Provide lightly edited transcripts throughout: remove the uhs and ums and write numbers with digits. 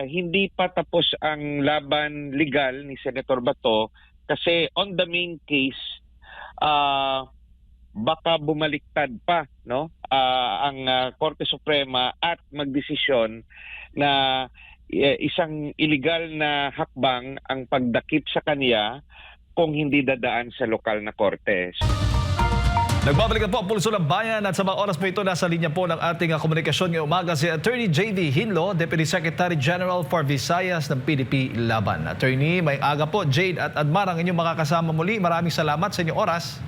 hindi pa tapos ang laban legal ni Senator Bato kasi on the main case ah, baka bumaliktad pa no ang Korte Suprema at magdesisyon na isang illegal na hakbang ang pagdakip sa kanya kung hindi dadaan sa lokal na korte. Nagbabalik na po ang Pulso ng Bayan at sa mga oras po ito nasa linya po ng ating komunikasyon ngayong umaga si Attorney J.D. Hinlo, Deputy Secretary General for Visayas ng PDP Laban. Attorney, may aga po. Jade at Admar ang inyong makakasama muli. Maraming salamat sa inyong oras.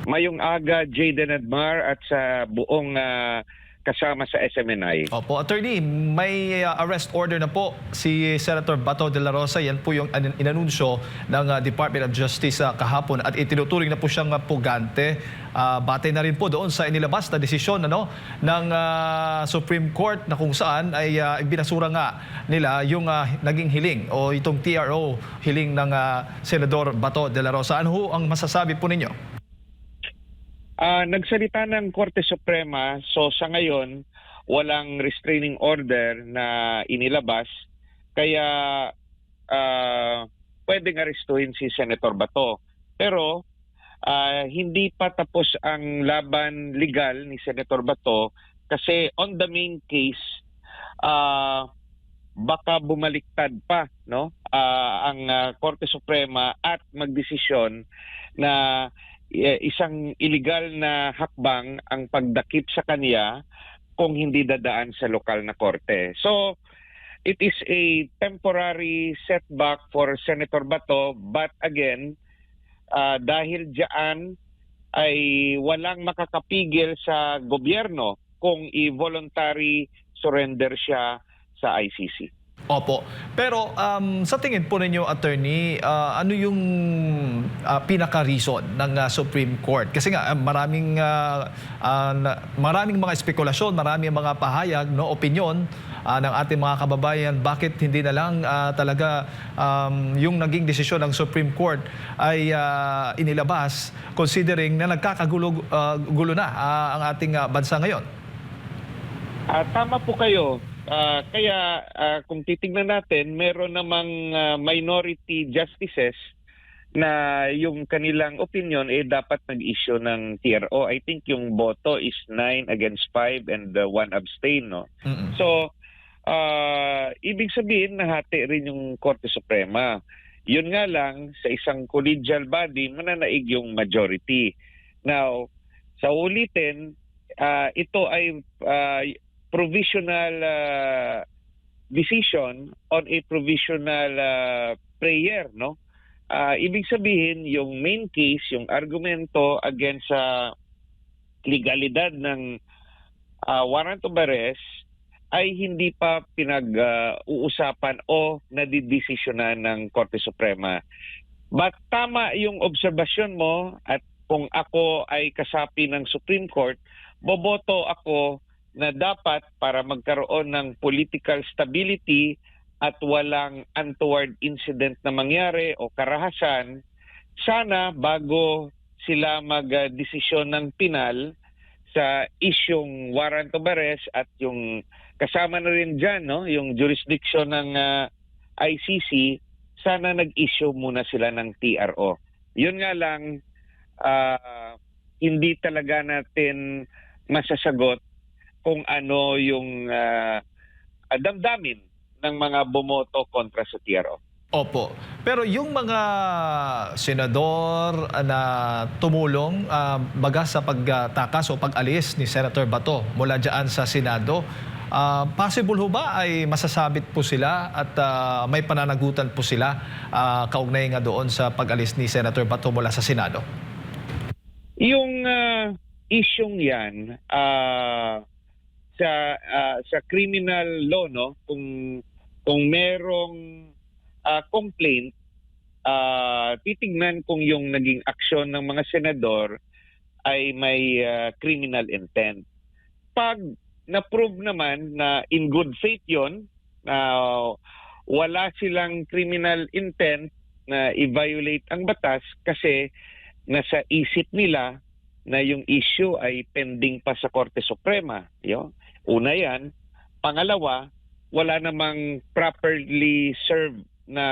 Mayong aga, Jade and Admar at sa buong kasama sa SMNI. Opo, Attorney, may arrest order na po si Senator Bato de la Rosa. Yan po yung inanunsyo ng Department of Justice kahapon at itinuturing na po siyang pugante. Batay na rin po doon sa inilabas na desisyon ng Supreme Court na kung saan ay binasura nga nila yung naging hiling o itong TRO hiling ng Senador Bato de la Rosa. Ano ho ang masasabi po ninyo? Nagsalita ng Korte Suprema, so sa ngayon walang restraining order na inilabas kaya pwedeng arestuhin si Senator Bato. Pero hindi pa tapos ang laban legal ni Senator Bato kasi on the main case baka bumaliktad pa no ang Korte Suprema at magdesisyon na isang illegal na hakbang ang pagdakip sa kanya kung hindi dadaan sa lokal na korte. So, it is a temporary setback for Senator Bato, but again, dahil diyan ay walang makakapigil sa gobyerno kung i-voluntary surrender siya sa ICC. Opo. Pero sa tingin po ninyo, Attorney, ano yung pinaka-reason ng Supreme Court? Kasi nga maraming mga espekulasyon, maraming mga pahayag, opinyon ng ating mga kababayan, bakit hindi na lang talaga yung naging desisyon ng Supreme Court ay inilabas considering na nagkakagulo na ang ating bansa ngayon? Tama po kayo. Kaya kung titignan natin, meron namang minority justices na yung kanilang opinion dapat nag-issue ng TRO. I think yung boto is 9 against 5 and 1 abstain. No? So, ibig sabihin nahati rin yung Korte Suprema. Yun nga lang, sa isang collegial body, mananaig yung majority. Now, sa ulitin, ito ay provisional decision on a provisional prayer, no? Ibig sabihin, yung main case, yung argumento against sa legalidad ng warrant of arrest ay hindi pa pinag-uusapan o nadidesisyonan ng Korte Suprema. But tama yung obserbasyon mo at kung ako ay kasapi ng Supreme Court, boboto ako na dapat para magkaroon ng political stability at walang untoward incident na mangyari o karahasan, sana bago sila mag-desisyon ng pinal sa isyung warrant of arrest at yung kasama na rin dyan, no, yung jurisdiction ng ICC, sana nag-issue muna sila ng TRO. Yun nga lang, hindi talaga natin masasagot kung ano yung damdamin ng mga bumoto kontra sa TRO. Opo. Pero yung mga senador na tumulong baga sa pagtakas o pag-alis ni Senator Bato mula dyan sa Senado, possible ho ba ay masasabit po sila at may pananagutan po sila kaugnay nga doon sa pag-alis ni Senator Bato mula sa Senado? Yung isyong yan, sa criminal law, no, kung merong complaint, titingnan kung yung naging aksyon ng mga senador ay may criminal intent. Pag na-prove naman na in good faith yon, wala silang criminal intent na i-violate ang batas kasi nasa isip nila na yung issue ay pending pa sa Korte Suprema. Una yan. Pangalawa, wala namang properly served na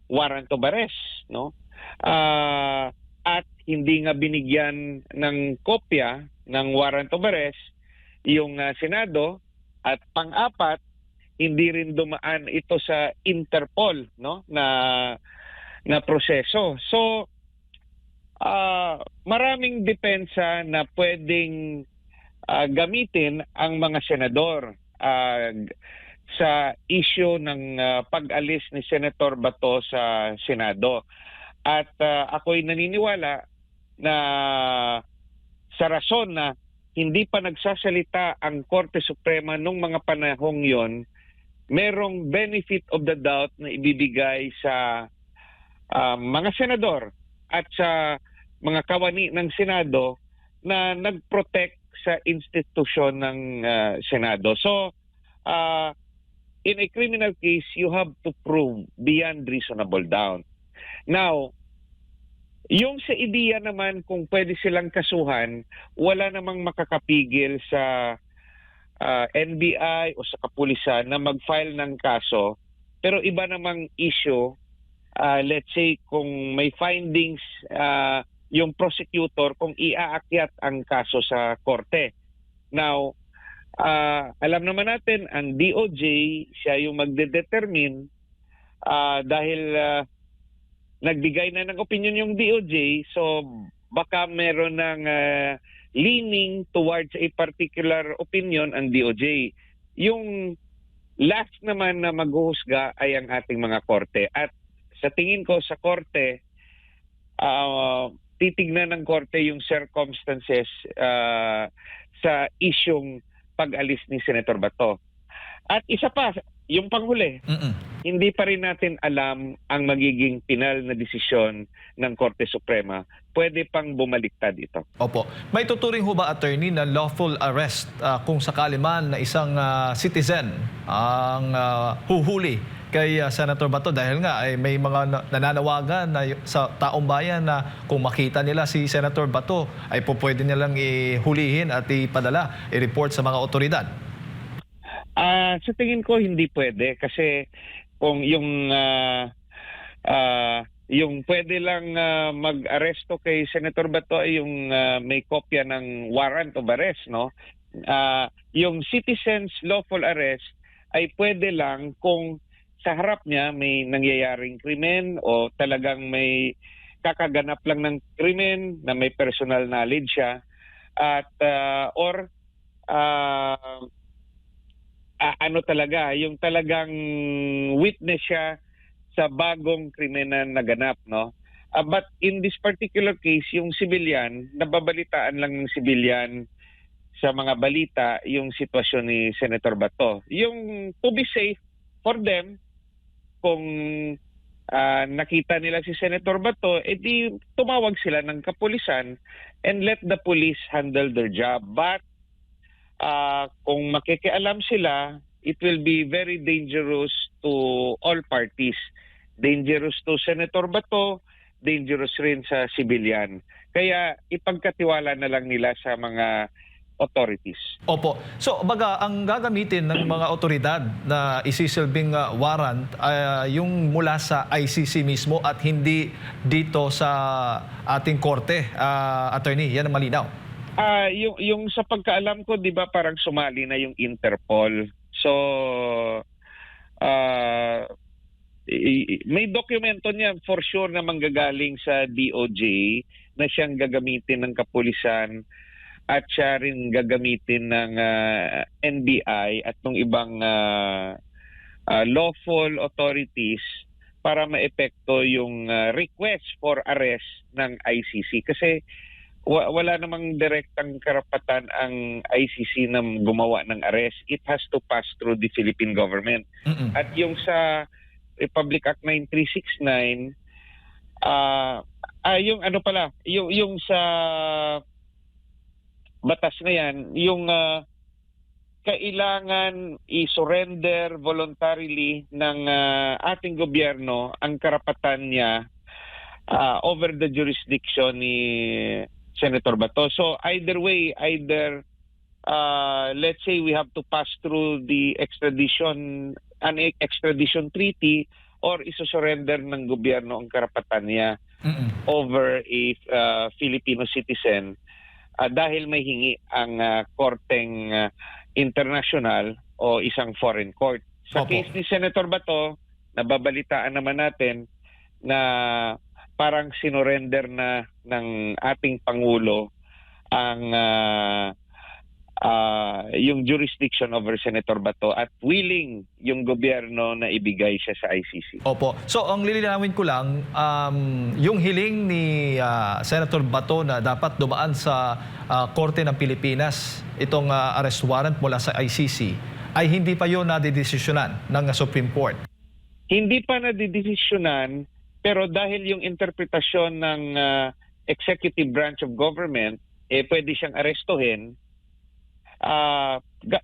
warrant of arrest, no? At hindi nga binigyan ng kopya ng warrant of arrest yung Senado, at pang-apat, hindi rin dumaan ito sa Interpol, no, na proseso. So maraming depensa na pwedeng gamitin ang mga senador sa issue ng pag-alis ni Senator Bato sa Senado. At ako'y naniniwala na sa rason na hindi pa nagsasalita ang Korte Suprema nung mga panahong yon, merong benefit of the doubt na ibibigay sa mga senador at sa mga kawani ng Senado na nag-protect sa institusyon ng Senado. So, in a criminal case, you have to prove beyond reasonable doubt. Now, yung sa ideya naman kung pwede silang kasuhan, wala namang makakapigil sa NBI o sa kapulisan na mag-file ng kaso. Pero iba namang issue, let's say kung may findings yung prosecutor kung iaakyat ang kaso sa korte. Now, alam naman natin ang DOJ, siya yung magdedetermine dahil nagbigay na ng opinion yung DOJ, so baka meron ng leaning towards a particular opinion ang DOJ. Yung last naman na maghuhusga ay ang ating mga korte. At sa tingin ko sa korte, titignan ng korte yung circumstances sa isyung pag-alis ni Senator Bato. At isa pa, yung panghuli, hindi pa rin natin alam ang magiging final na desisyon ng Korte Suprema. Pwede pang bumaliktad ito. Opo. May tuturing ho ba, attorney, na lawful arrest kung sakali man na isang citizen ang huhuli kay Senator Bato dahil nga ay may mga nananawagan na sa taong bayan na kung makita nila si Senator Bato ay pwede nilang ihulihin at ipadala, i-report sa mga otoridad? Sa tingin ko hindi pwede kasi kung yung pwede lang mag-aresto kay Senator Bato ay yung may kopya ng warrant of arrest, no? Yung citizen's lawful arrest ay pwede lang kung sa harap niya may nangyayaring krimen o talagang may kakaganap lang ng krimen na may personal knowledge siya at or ano talaga, yung talagang witness siya sa bagong krimen na naganap, no? But in this particular case, yung civilian, nababalitaan lang ng civilian sa mga balita yung sitwasyon ni Senator Bato. Yung to be safe for them, kung nakita nila si Senator Bato, edi tumawag sila ng kapulisan and let the police handle their job. But kung makikialam sila, it will be very dangerous to all parties. Dangerous to Senator Bato, dangerous rin sa civilian. Kaya ipagkatiwala na lang nila sa mga authorities. Opo. So, baga, ang gagamitin ng mga otoridad na isisilbing warrant yung mula sa ICC mismo at hindi dito sa ating korte, attorney. Yan ang malinaw. Yung sa pagkaalam ko, di ba parang sumali na yung Interpol. So, may dokumento niya for sure na manggagaling sa DOJ na siyang gagamitin ng kapulisan at siya rin gagamitin ng NBI at ng ibang lawful authorities para maepekto yung request for arrest ng ICC. Kasi wala namang direktang karapatan ang ICC na gumawa ng arrest. It has to pass through the Philippine government. At yung sa Republic Act 9369, yung ano pala, yung sa batas na yan, yung kailangan i-surrender voluntarily ng ating gobyerno ang karapatan niya over the jurisdiction ni Senator Bato. So either way, either let's say we have to pass through the extradition treaty or isosurrender ng gobyerno ang karapatan niya over a Filipino citizen dahil may hingi ang korteng international o isang foreign court. Sa Opo. case ni Senator Bato, nababalitaan naman natin na parang sinorender na ng ating Pangulo ang yung jurisdiction over Senator Bato at willing yung gobyerno na ibigay siya sa ICC. Opo. So, ang lilinawin ko lang, yung hiling ni Senator Bato na dapat dumaan sa Korte ng Pilipinas, itong arrest warrant mula sa ICC, ay hindi pa yun nadidesisyonan ng Supreme Court. Hindi pa nadidesisyonan, pero dahil yung interpretasyon ng executive branch of government, pwede siyang arestuhin,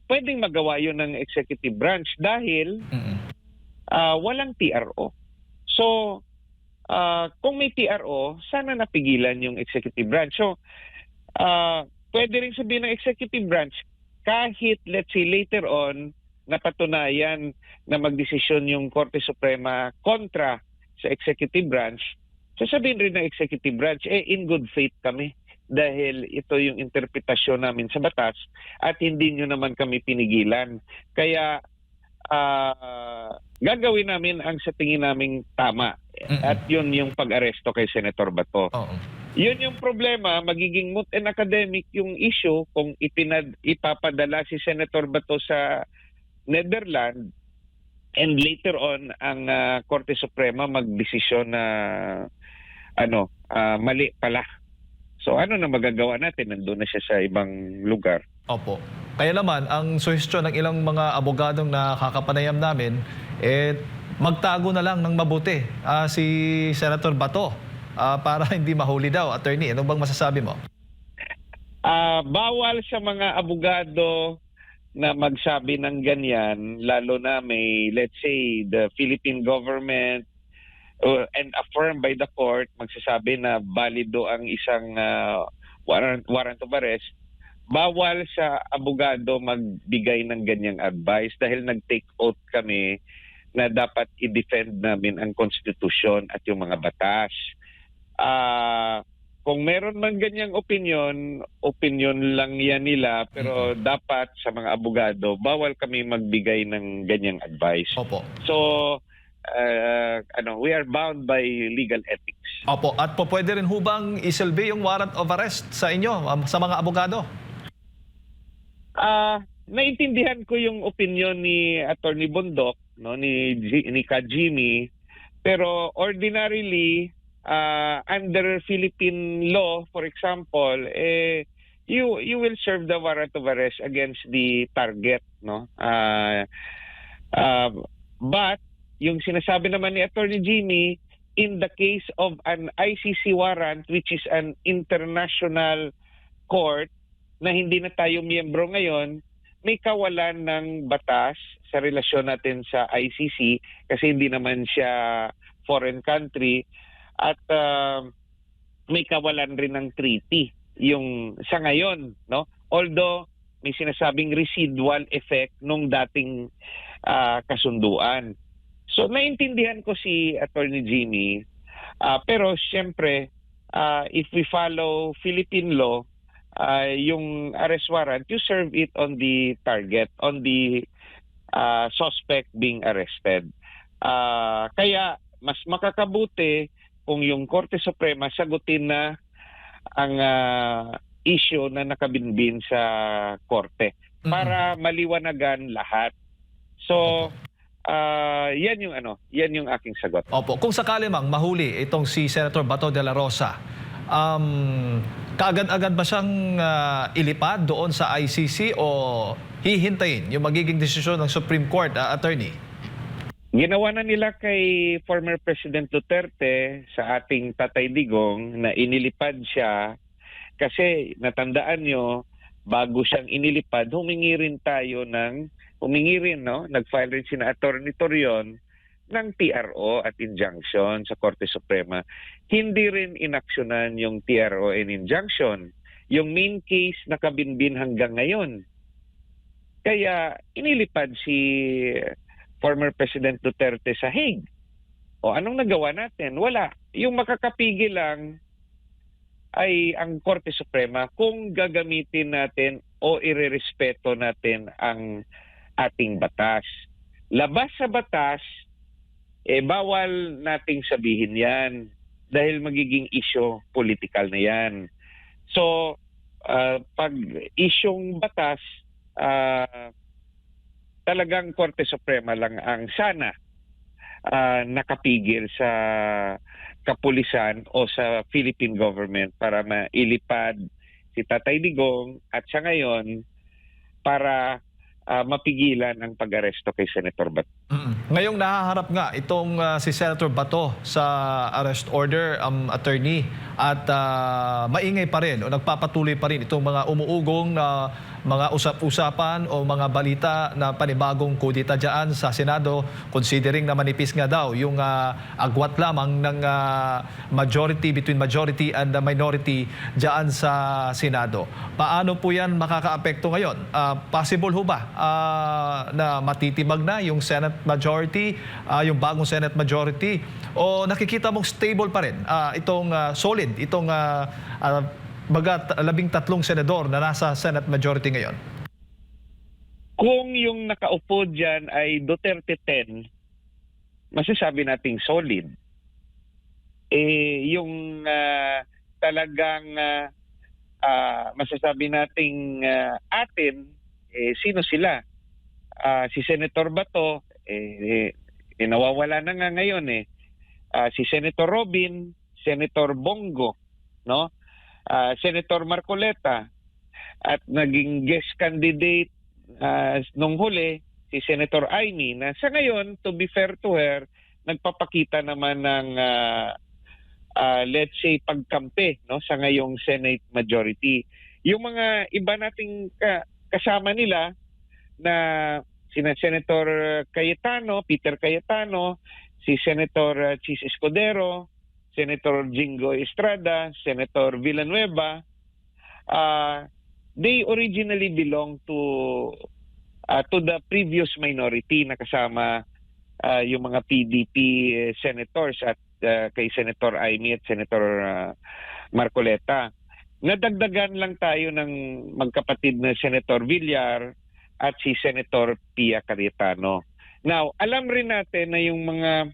pwedeng magawa yun ng executive branch dahil walang TRO. So, kung may TRO, sana napigilan yung executive branch. So, pwede rin sabihin ng executive branch, kahit let's say later on, napatunayan na magdesisyon yung Korte Suprema kontra sa executive branch, sasabihin rin ng executive branch, in good faith kami dahil ito yung interpretasyon namin sa batas at hindi nyo naman kami pinigilan. Kaya gagawin namin ang sa tingin naming tama at yun yung pag-aresto kay Senator Bato. Yun yung problema, magiging moot and academic yung issue kung ipapadala si Senator Bato sa Netherlands and later on ang Korte Suprema magdesisyon na mali pala. So ano na magagawa natin? Nandun na siya sa ibang lugar. Opo. Kaya naman, ang suhestyon ng ilang mga abogadong nakakapanayam namin, magtago na lang ng mabuti si Senator Bato para hindi mahuli daw. Attorney, ano bang masasabi mo? Bawal sa mga abogado na magsabi ng ganyan, lalo na may, let's say, the Philippine government and affirmed by the court, magsasabi na valido ang isang warrant of arrest. Bawal sa abogado magbigay ng ganyang advice dahil nag-take oath kami na dapat i-defend namin ang konstitusyon at yung mga batas. Kung meron man ganyang opinion lang yan nila, pero dapat sa mga abogado, bawal kami magbigay ng ganyang advice. Opo. So, we are bound by legal ethics. Opo. At po pwede rin hubang isilbi yung warrant of arrest sa inyo, sa mga abogado? Naintindihan ko yung opinion ni Attorney Bondok, ni Kajimi, pero ordinarily, under Philippine law, for example, you will serve the warrant of arrest against the target, but yung sinasabi naman ni Attorney Jimmy, in the case of an ICC warrant, which is an international court, na hindi na tayo miyembro ngayon, may kawalan ng batas sa relasyon natin sa ICC kasi hindi naman siya foreign country at may kawalan rin ng treaty yung sa ngayon, although may sinasabing residual effect nung dating kasunduan. So naintindihan ko si Attorney Jimmy, pero siyempre if we follow Philippine law, yung arrest warrant, you serve it on the target, on the suspect being arrested. Kaya mas makakabuti kung yung Korte Suprema sagutin na ang issue na nakabinbin sa Korte para maliwanagan lahat. So, yan yung aking sagot. Opo. Kung sakali mang mahuli itong si Senator Bato de la Rosa, kaagad-agad ba siyang ilipad doon sa ICC o hihintayin yung magiging desisyon ng Supreme Court, attorney? Ginawa na nila kay former President Duterte sa ating Tatay Digong na inilipad siya kasi natandaan nyo, bago siyang inilipad, nag-file rin sina Attorney Torion ng TRO at injunction sa Korte Suprema. Hindi rin inaksyonan yung TRO and injunction. Yung main case nakabinbin hanggang ngayon. Kaya inilipad si former President Duterte sa Hague. O anong nagawa natin? Wala. Yung makakapigil lang ay ang Korte Suprema kung gagamitin natin o irerespeto natin ang ating batas. Labas sa batas, bawal nating sabihin yan dahil magiging issue political na yan. So, pag isyong batas, talagang Korte Suprema lang ang sana nakapigil sa kapulisan o sa Philippine government para mailipad si Tatay Digong at sa ngayon para mapigilan ang pag-aresto kay Senator Bato. Ngayong nahaharap nga itong si Senator Bato sa arrest order, attorney, at maingay pa rin o nagpapatuloy pa rin itong mga umuugong na mga usap-usapan o mga balita na panibagong kudita dyan sa Senado, considering na manipis nga daw yung agwat lamang ng majority, between majority and the minority dyan sa Senado. Paano po yan makakaapekto ngayon? Possible ho ba na matitibag na yung Senate majority, yung bagong Senate majority, o nakikita mong stable pa rin itong solid, itong 13 senador na nasa Senate majority ngayon? Kung yung nakaupo dyan ay Duterte 10, masasabi nating solid. Yung talagang masasabi nating atin, sino sila? Si Senator Bato, nawawala na nga ngayon si Senator Robin, Senator Bongo, no? Senator Marcoleta, at naging guest candidate nung huli si Senator Amy, na sa ngayon, to be fair to her, nagpapakita naman ng let's say pagkampi, no, sa ngayong Senate majority. Yung mga iba nating kasama nila na sina Senator Cayetano, Peter Cayetano, si Senator Chis Escudero, Senator Jingo Estrada, Senator Villanueva, they originally belong to the previous minority na kasama yung mga PDP senators at kay Senator Amy at Senator Marcoleta. Nadagdagan lang tayo ng magkapatid na Senator Villar at si Senator Pia Cayetano. Now, alam rin natin na yung mga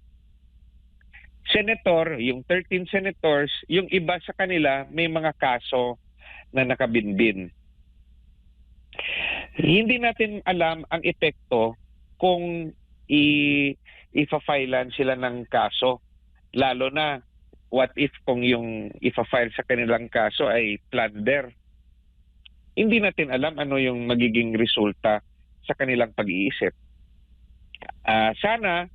senator, yung 13 senators, yung iba sa kanila may mga kaso na nakabinbin. Hindi natin alam ang epekto kung ifa-filean sila ng kaso. Lalo na, what if kung yung ifa-file sa kanilang kaso ay plunder? Hindi natin alam ano yung magiging resulta sa kanilang pag-iisip. Sana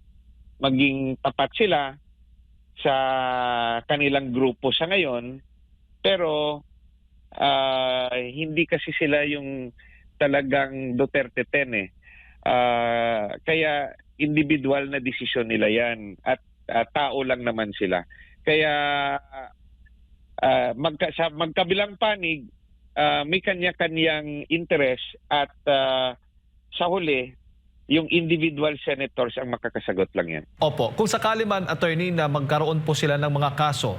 maging tapat sila sa kanilang grupo sa ngayon, pero hindi kasi sila yung talagang Duterte 10 kaya individual na desisyon nila yan at tao lang naman sila. Kaya sa magkabilang panig, may kanya-kanyang interest at sa huli, yung individual senators ang makakasagot lang yan. Opo. Kung sakali man, attorney, na magkaroon po sila ng mga kaso,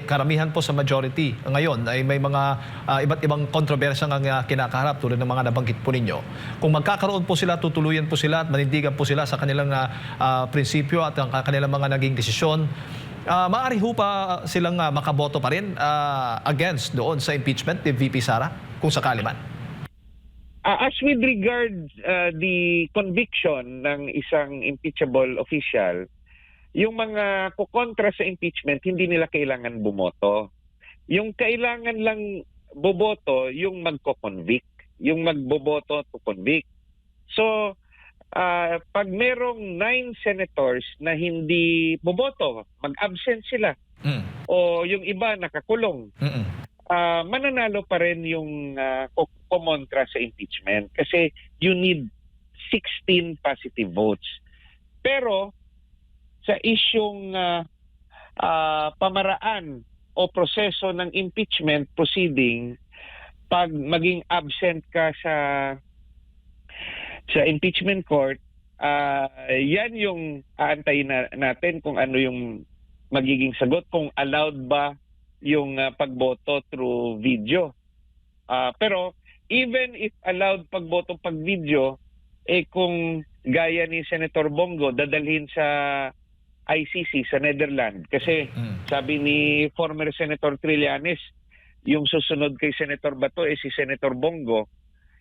karamihan po sa majority ngayon ay may mga iba't ibang kontrobersya ang kinakaharap tulad ng mga nabanggit po ninyo. Kung magkakaroon po sila, tutuluyan po sila at manindigan po sila sa kanilang prinsipyo at ang kanilang mga naging desisyon, maaari ho pa silang makaboto pa rin against doon sa impeachment ni VP Sara, kung sakali man? As with regard the conviction ng isang impeachable official, yung mga kukontra sa impeachment, hindi nila kailangan bumoto. Yung kailangan lang boboto, yung magko-convict, yung magboboto to convict. So, pag merong 9 senators na hindi boboto, mag-absent sila, o yung iba nakakulong, mananalo pa rin yung kumontra sa impeachment kasi you need 16 positive votes. Pero sa isyong pamaraan o proseso ng impeachment proceeding, pag maging absent ka sa impeachment court, yan yung aantayin natin kung ano yung magiging sagot, kung allowed ba yung pagboto through video. Pero even if allowed pagboto pag video, kung gaya ni Senator Bongo, dadalhin sa ICC sa Netherlands. Kasi sabi ni former Senator Trillanes, yung susunod kay Senator Bato si Senator Bongo,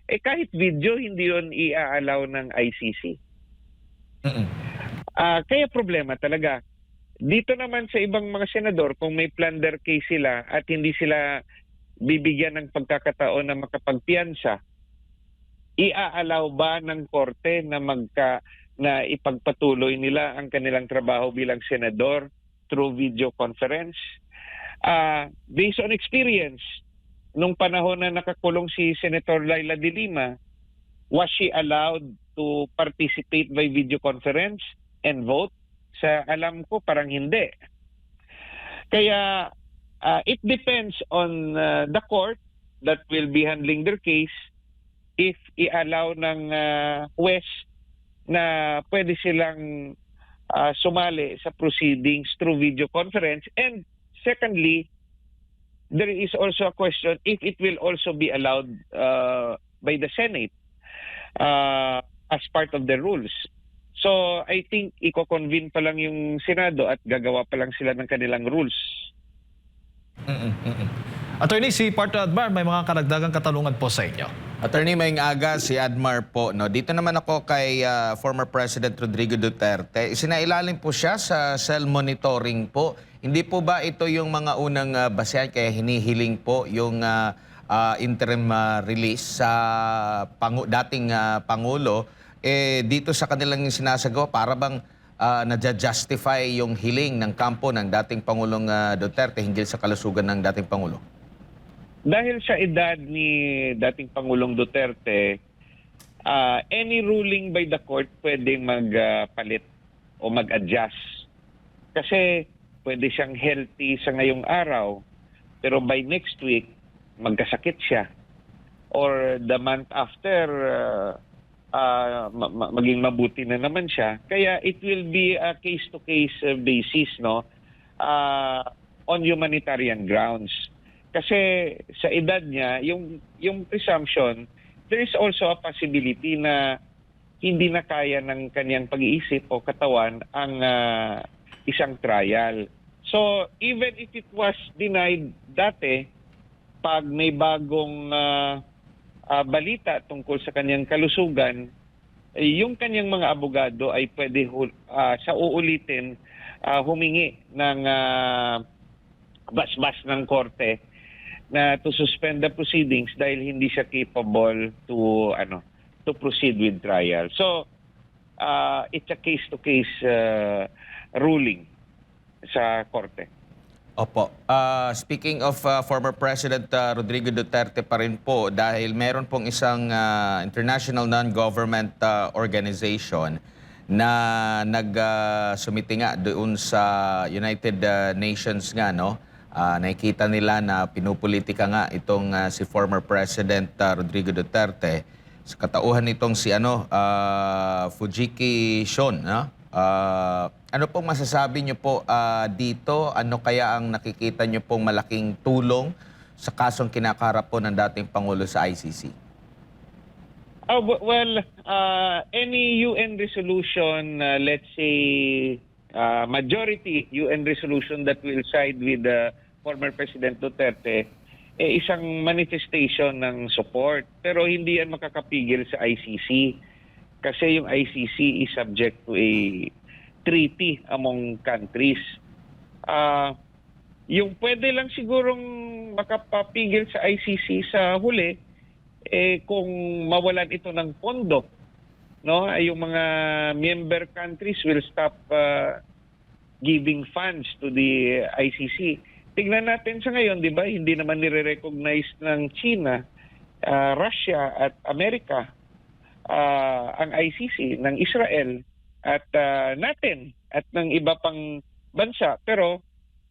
kahit video, hindi yun i-allow ng ICC. Kaya problema talaga. Dito naman sa ibang mga senador, kung may plunder case sila at hindi sila bibigyan ng pagkakataon na makapagpiyansa, i-allow ba ng korte na ipagpatuloy nila ang kanilang trabaho bilang senador through video conference? Based on experience, nung panahon na nakakulong si Senator Laila de Lima, was she allowed to participate by video conference and vote? Sa alam ko, parang hindi. Kaya it depends on the court that will be handling their case if i-allow ng huwes na pwede silang sumali sa proceedings through video conference. And secondly, there is also a question if it will also be allowed by the Senate as part of the rules. So I think i-convene pa lang yung Senado at gagawa pa lang sila ng kanilang rules. Attorney, si Partner Admar, may mga karagdagang katanungan po sa inyo. Attorney, mayong aga, si Admar po. No? Dito naman ako kay former President Rodrigo Duterte. Isinailalim po siya sa cell monitoring po. Hindi po ba ito yung mga unang basehan kaya hinihiling po yung interim release sa dating Pangulo? Dito sa kanilang sinasagawa, para bang nadja-justify yung hiling ng kampo ng dating Pangulong Duterte hinggil sa kalusugan ng dating Pangulo? Dahil sa edad ni dating Pangulong Duterte, any ruling by the court pwedeng magpalit o mag-adjust. Kasi pwede siyang healthy sa ngayong araw, pero by next week, magkasakit siya. Or the month after, maging mabuti na naman siya. Kaya it will be a case-to-case basis, no? On humanitarian grounds. Kasi sa edad niya, yung presumption, there is also a possibility na hindi na kaya ng kanyang pag-iisip o katawan ang isang trial. So even if it was denied dati, pag may bagong balita tungkol sa kanyang kalusugan, yung kanyang mga abogado ay pwede sa uulitin humingi ng basbas ng korte na to suspend the proceedings dahil hindi siya capable to proceed with trial. So it's a case-to-case ruling sa korte. Opo. Speaking of former President Rodrigo Duterte pa rin po, dahil meron pong isang international non-government organization na nagsumiti nga doon sa United Nations nga, no? Nakikita nila na pinupolitika nga itong si former President Rodrigo Duterte. Sa katauhan nitong si Fujiki Shon, no? Ano pong masasabi niyo po dito? Ano kaya ang nakikita niyo pong malaking tulong sa kasong kinakarap po ng dating Pangulo sa ICC? Any UN resolution, let's say majority UN resolution that will side with former President Duterte, isang manifestation ng support. Pero hindi yan makakapigil sa ICC. Kasi yung ICC is subject to a treaty among countries. Yung pwede lang sigurong makapapigil sa ICC sa huli, kung mawalan ito ng pondo, no? Yung mga member countries will stop giving funds to the ICC. Tingnan natin sa ngayon, di ba? Hindi naman nire-recognize ng China, Russia at Amerika ang ICC ng Israel at natin at ng iba pang bansa. Pero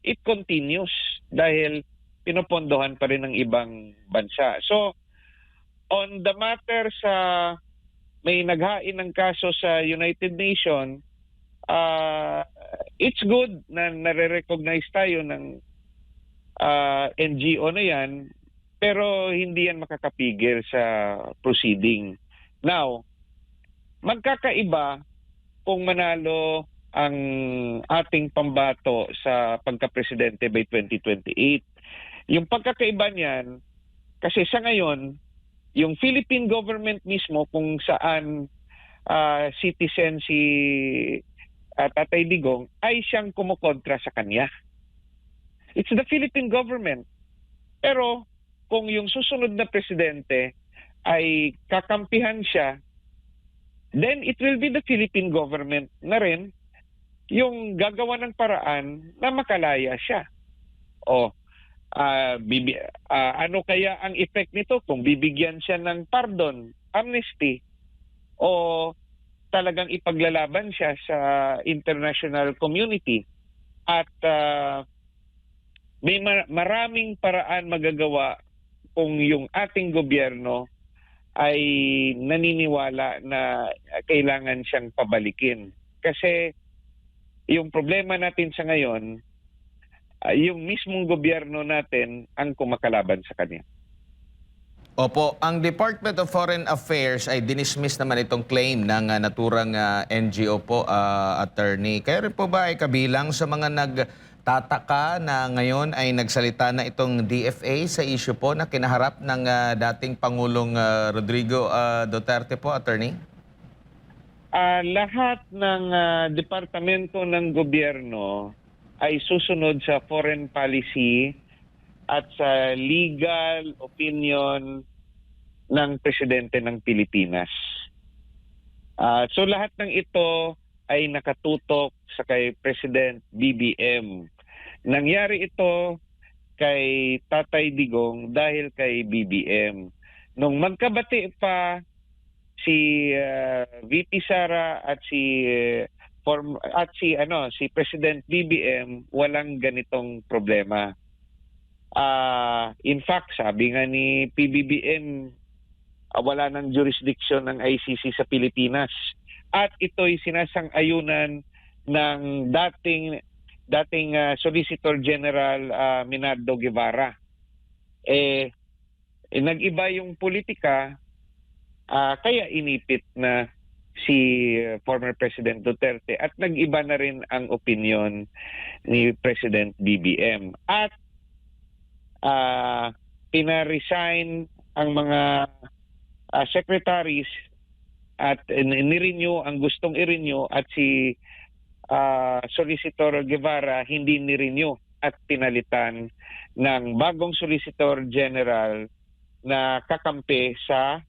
it continues dahil pinopondohan pa rin ng ibang bansa. So, on the matter sa may naghain ng kaso sa United Nations, it's good na nare-recognize tayo ng NGO na yan, pero hindi yan makakapigil sa proceeding. Now, magkakaiba kung manalo ang ating pambato sa pagka-presidente by 2028. Yung pagkakaiba niyan, kasi sa ngayon, yung Philippine government mismo kung saan citizen si Tatay Digong ay siyang kumukontra sa kanya. It's the Philippine government. Pero kung yung susunod na presidente ay kakampihan siya, then it will be the Philippine government na rin yung gagawa ng paraan na makalaya siya. O ano kaya ang effect nito kung bibigyan siya ng pardon, amnesty, o talagang ipaglalaban siya sa international community. At may maraming paraan magagawa kung yung ating gobyerno ay naniniwala na kailangan siyang pabalikin. Kasi yung problema natin sa ngayon, yung mismong gobyerno natin ang kumakalaban sa kanya. Opo, ang Department of Foreign Affairs ay dinismiss naman itong claim ng naturang NGO po, attorney. Kaya rin po ba ay kabilang sa mga nagtataka na ngayon ay nagsalita na itong DFA sa issue po na kinaharap ng dating Pangulong Rodrigo Duterte po, attorney? Lahat ng departamento ng gobyerno ay susunod sa foreign policy at sa legal opinion ng presidente ng Pilipinas. So lahat ng ito ay nakatutok sa kay President BBM. Nangyari ito kay Tatay Digong dahil kay BBM. Nung magkabati pa si VP Sara at si President BBM, walang ganitong problema. In fact, sabi nga ni PBBM, wala ng jurisdiction ng ICC sa Pilipinas. At ito'y sinasang-ayunan ng dating Solicitor General Minardo Guevara. Nag-iba yung politika, kaya inipit na si former President Duterte at nag-iba na rin ang opinion ni President BBM. At pina-resign ang mga secretaries at ni-renew ang gustong i-renew at si Solicitor Guevara hindi ni-renew at pinalitan ng bagong Solicitor General na kakampi sa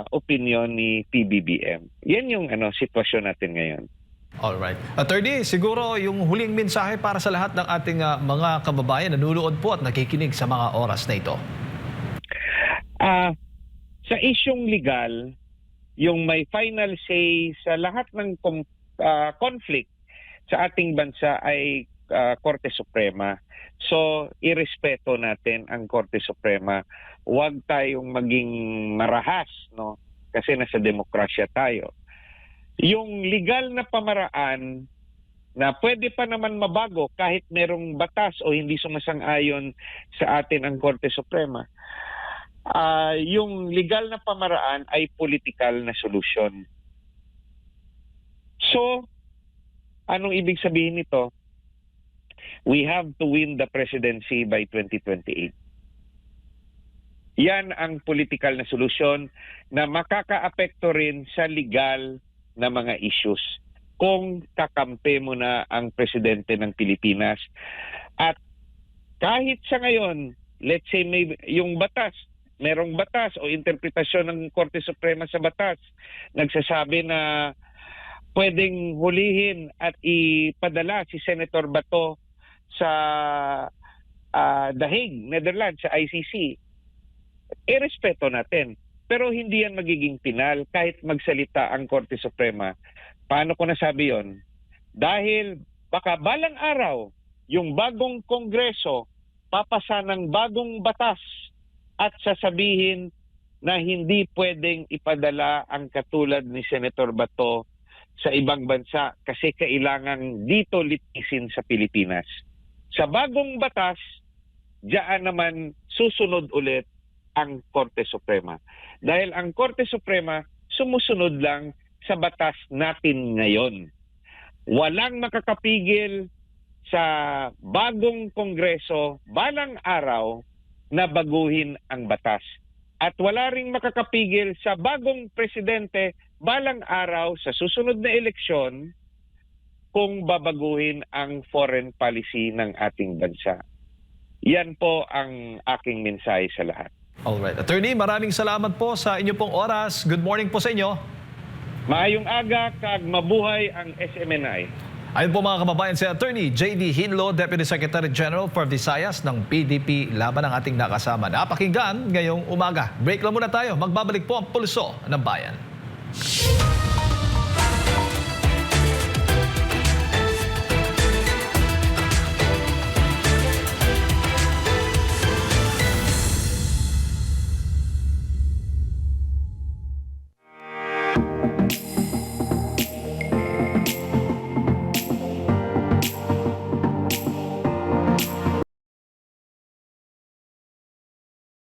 opinion ni PBBM. Yan yung sitwasyon natin ngayon. Alright. Attorney, siguro yung huling mensahe para sa lahat ng ating mga kababayan na nanunood po at nakikinig sa mga oras na ito. Sa isyong legal, yung may final say sa lahat ng conflict sa ating bansa ay Korte Suprema. So, irespeto natin ang Korte Suprema. Huwag tayong maging marahas, no? Kasi nasa demokrasya tayo. Yung legal na pamaraan na pwede pa naman mabago kahit merong batas o hindi sumasang-ayon sa atin ang Korte Suprema. Yung legal na pamaraan ay political na solusyon. So, anong ibig sabihin nito? We have to win the presidency by 2028. Yan ang political na solusyon na makakaapekto rin sa legal na mga issues kung kakampi mo na ang presidente ng Pilipinas. At kahit sa ngayon, let's say yung batas, merong batas o interpretasyon ng Korte Suprema sa batas, nagsasabi na pwedeng hulihin at ipadala si Senator Bato sa The Hague, Netherlands, sa ICC. Irespeto natin. Pero hindi yan magiging pinal kahit magsalita ang Korte Suprema. Paano ko nasabi yon? Dahil baka balang araw, yung bagong Kongreso papasa ng bagong batas at sasabihin na hindi pwedeng ipadala ang katulad ni Senator Bato sa ibang bansa kasi kailangan dito litisin sa Pilipinas. Sa bagong batas, diyan naman susunod ulit ang Korte Suprema. Dahil ang Korte Suprema sumusunod lang sa batas natin ngayon. Walang makakapigil sa bagong Kongreso balang araw na baguhin ang batas. At wala ring makakapigil sa bagong presidente balang araw sa susunod na eleksyon kung babaguhin ang foreign policy ng ating bansa. Yan po ang aking mensahe sa lahat. Alright. Attorney, maraming salamat po sa inyo pong oras. Good morning po sa inyo. Maayong aga kag mabuhay ang SMNI. Ayun po mga kababayan, si Attorney J.D. Hinlo, Deputy Secretary General for Visayas ng PDP, laban ang ating nakasama. Napakinggan ngayong umaga. Break lang muna tayo. Magbabalik po ang Pulso ng Bayan.